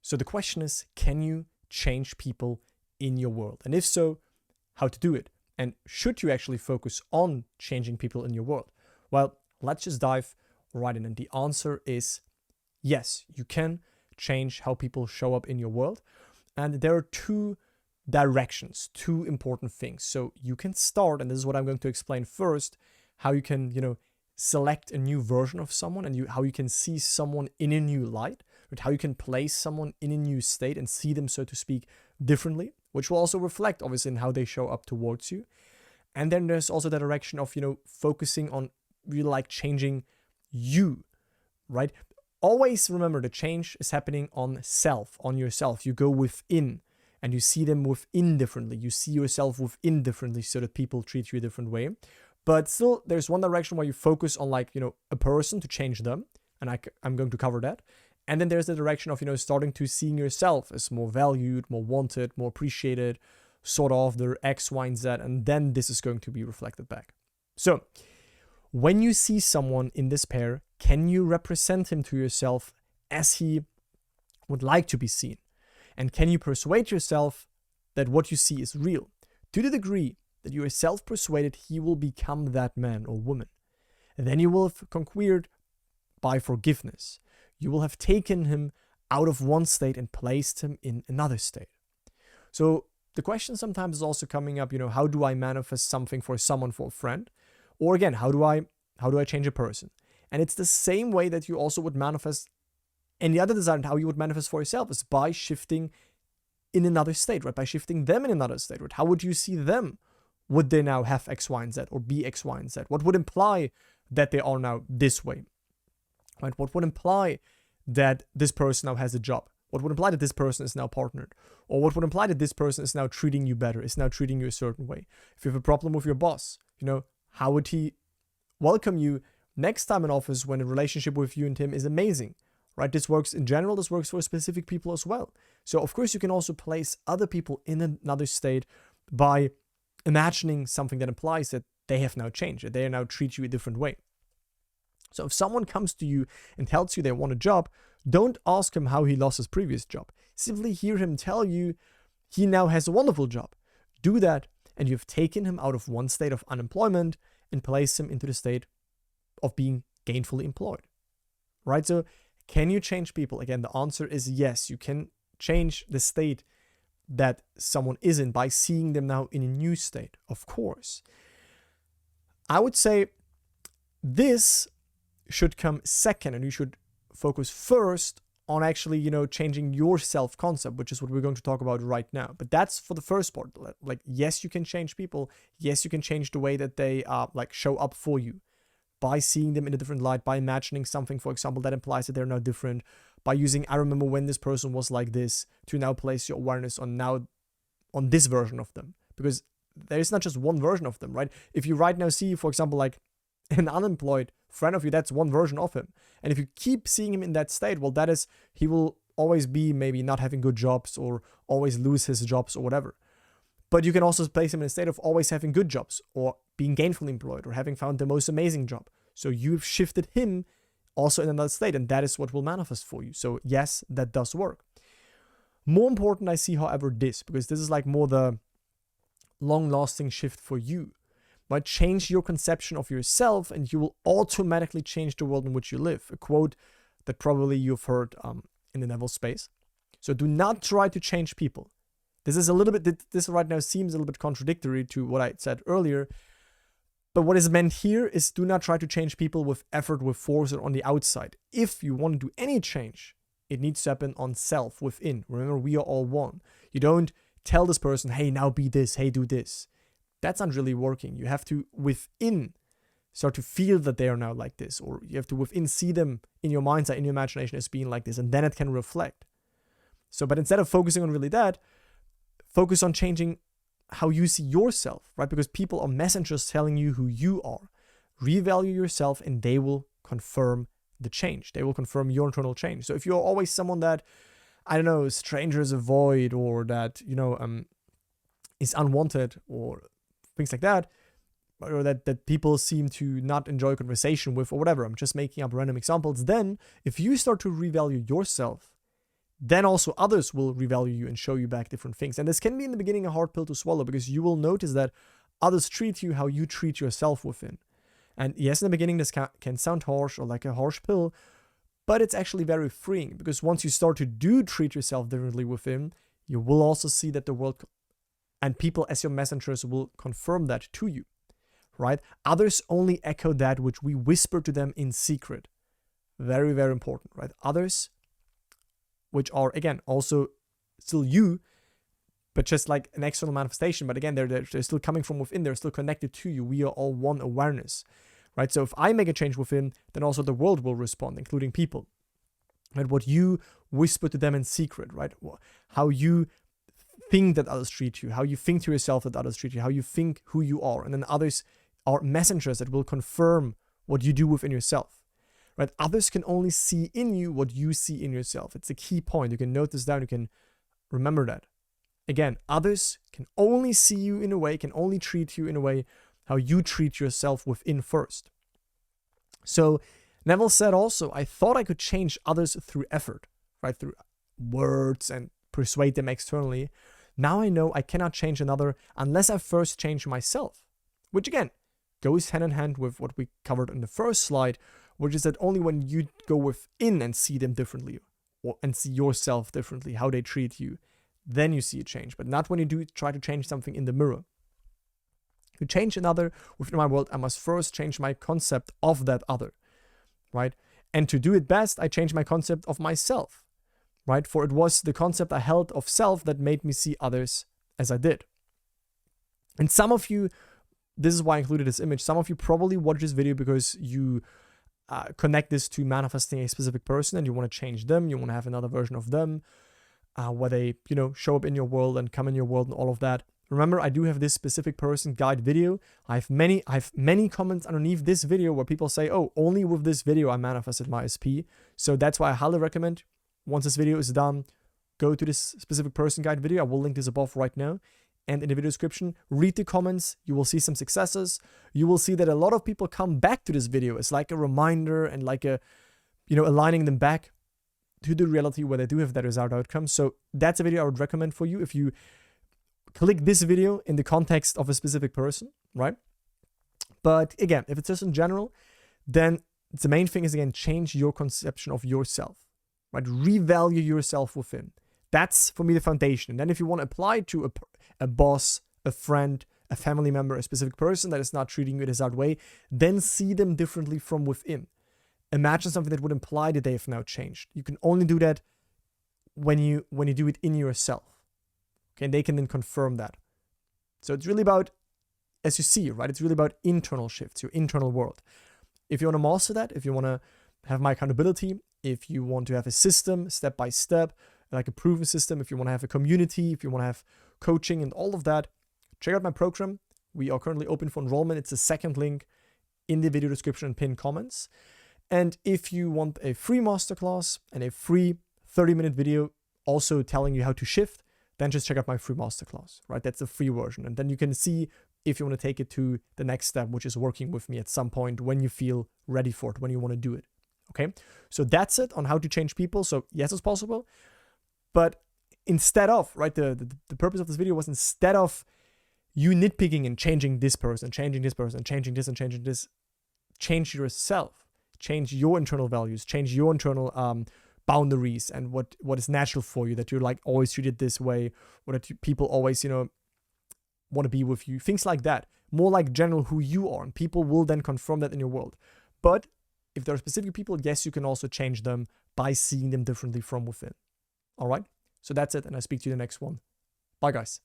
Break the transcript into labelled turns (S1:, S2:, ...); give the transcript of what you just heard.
S1: So the question is, can you change people in your world? And if so, how to do it? And should you actually focus on changing people in your world? Well, let's just dive right in. And the answer is yes, you can change how people show up in your world. And there are two directions, two important things. So you can start, and this is what I'm going to explain first, how you can, select a new version of someone and how you can see someone in a new light, right? How you can place someone in a new state and see them, so to speak, differently, which will also reflect obviously in how they show up towards you. And then there's also the direction of, focusing on really like changing you, right? Always remember the change is happening on yourself. You go within and you see them within differently. You see yourself within differently so that people treat you a different way. But still, there's one direction where you focus on a person to change them. And I'm going to cover that. And then there's the direction of, starting to seeing yourself as more valued, more wanted, more appreciated, sort of their X, Y, and Z. And then this is going to be reflected back. So when you see someone in this pair, can you represent him to yourself as he would like to be seen? And can you persuade yourself that what you see is real? To the degree that you are self-persuaded he will become that man or woman, and then you will have conquered by forgiveness. You will have taken him out of one state and placed him in another state. So the question sometimes is also coming up, how do I manifest something for someone, for a friend? Or again, how do I change a person? And it's the same way that you also would manifest any other desire, and how you would manifest for yourself is by shifting in another state, right? By shifting them in another state, right? How would you see them? Would they now have X, Y, and Z, or be X, Y, and Z? What would imply that they are now this way, right? What would imply that this person now has a job? What would imply that this person is now partnered? Or what would imply that this person is now treating you better, is now treating you a certain way? If you have a problem with your boss, how would he welcome you next time in office when a relationship with you and him is amazing, right? This works in general. This works for specific people as well. So of course you can also place other people in another state by imagining something that implies that they have now changed, that they now treat you a different way. So if someone comes to you and tells you they want a job, don't ask him how he lost his previous job. Simply hear him tell you he now has a wonderful job. Do that, and you've taken him out of one state of unemployment and placed him into the state of being gainfully employed, right? So can you change people? Again, the answer is yes. You can change the state that someone is in by seeing them now in a new state, of course. I would say this should come second, and you should focus first on actually, changing your self-concept, which is what we're going to talk about right now. But that's for the first part. Like, yes, you can change people. Yes, you can change the way that they show up for you by seeing them in a different light, by imagining something, for example, that implies that they're now different, by using I remember when this person was like this to now place your awareness on this version of them. Because there is not just one version of them, right? If you right now see, for example, like an unemployed friend of you, that's one version of him. And if you keep seeing him in that state, well, that is, he will always be maybe not having good jobs or always lose his jobs or whatever. But you can also place him in a state of always having good jobs or being gainfully employed or having found the most amazing job. So you've shifted him also in another state, and that is what will manifest for you. So yes, that does work. More important, I see, however, because this is like more the long-lasting shift for you. But change your conception of yourself, and you will automatically change the world in which you live. A quote that probably you've heard in the Neville space. So do not try to change people. This right now seems a little bit contradictory to what I said earlier. But what is meant here is do not try to change people with effort, with force, or on the outside. If you want to do any change, it needs to happen on self, within. Remember, we are all one. You don't tell this person, hey, now be this, hey, do this. That's not really working. You have to, within, start to feel that they are now like this. Or you have to, within, see them in your mindset, in your imagination as being like this. And then it can reflect. So, but instead of focusing on really that, focus on changing how you see yourself, right? Because people are messengers telling you who you are. Revalue yourself and they will confirm the change. They will confirm your internal change. So if you're always someone that, I don't know, strangers avoid, or that, is unwanted, or things like that, or that people seem to not enjoy conversation with, or whatever, I'm just making up random examples, then if you start to revalue yourself, then also others will revalue you and show you back different things. And this can be in the beginning a hard pill to swallow, because you will notice that others treat you how you treat yourself within. And yes, in the beginning this can sound harsh or like a harsh pill, but it's actually very freeing, because once you start to treat yourself differently within, you will also see that the world and people as your messengers will confirm that to you, right? Others only echo that which we whisper to them in secret. Very, very important, right? Others, which are, again, also still you, but just like an external manifestation. But again, they're still coming from within. They're still connected to you. We are all one awareness, right? So if I make a change within, then also the world will respond, including people. Right? What you whisper to them in secret, right? How you think that others treat you, how you think to yourself that others treat you, how you think who you are. And then others are messengers that will confirm what you do within yourself. Right? Others can only see in you what you see in yourself. It's a key point. You can note this down. You can remember that. Again, others can only see you in a way, can only treat you in a way how you treat yourself within first. So Neville said also, I thought I could change others through effort, right? Through words and persuade them externally. Now I know I cannot change another unless I first change myself, which again goes hand in hand with what we covered in the first slide, which is that only when you go within and see them differently, and see yourself differently, how they treat you, then you see a change. But not when you try to change something in the mirror. To change another within my world, I must first change my concept of that other, right? And to do it best, I change my concept of myself, right? For it was the concept I held of self that made me see others as I did. And some of you, this is why I included this image, some of you probably watch this video because you connect this to manifesting a specific person and you want to change them, you want to have another version of them, where they, show up in your world and come in your world and all of that. Remember, I do have this specific person guide video. I have many comments underneath this video where people say, oh, only with this video I manifested my SP. So that's why I highly recommend, once this video is done, go to this specific person guide video. I will link this above right now. And in the video description, read the comments. You will see some successes. You will see that a lot of people come back to this video. It's like a reminder and like a, aligning them back to the reality where they do have that desired outcome. So that's a video I would recommend for you if you click this video in the context of a specific person, right? But again, if it's just in general, then the main thing is, again, change your conception of yourself, right? Revalue yourself within. That's, for me, the foundation. And then if you want to apply it to a boss, a friend, a family member, a specific person that is not treating you in a desired way, then see them differently from within. Imagine something that would imply that they have now changed. You can only do that when you do it in yourself. Okay, and they can then confirm that. So it's really about, as you see, right? It's really about internal shifts, your internal world. If you want to master that, if you want to have my accountability, if you want to have a system, step by step, like a proven system, if you want to have a community, if you want to have coaching and all of that, check out my program. We are currently open for enrollment. It's the second link in the video description and pinned comments. And if you want a free masterclass and a free 30-minute video also telling you how to shift, then just check out my free masterclass, right? That's the free version. And then you can see if you want to take it to the next step, which is working with me at some point when you feel ready for it, when you want to do it. Okay? So that's it on how to change people. So yes, it's possible. But instead of, right, the purpose of this video was, instead of you nitpicking and changing this person, changing this person, changing this and changing this, change yourself, change your internal values, change your internal boundaries and what is natural for you, that you're like always treated this way, or that people always, want to be with you, things like that. More like general who you are, and people will then confirm that in your world. But if there are specific people, yes, you can also change them by seeing them differently from within. All right, so that's it, and I'll speak to you in the next one. Bye, guys.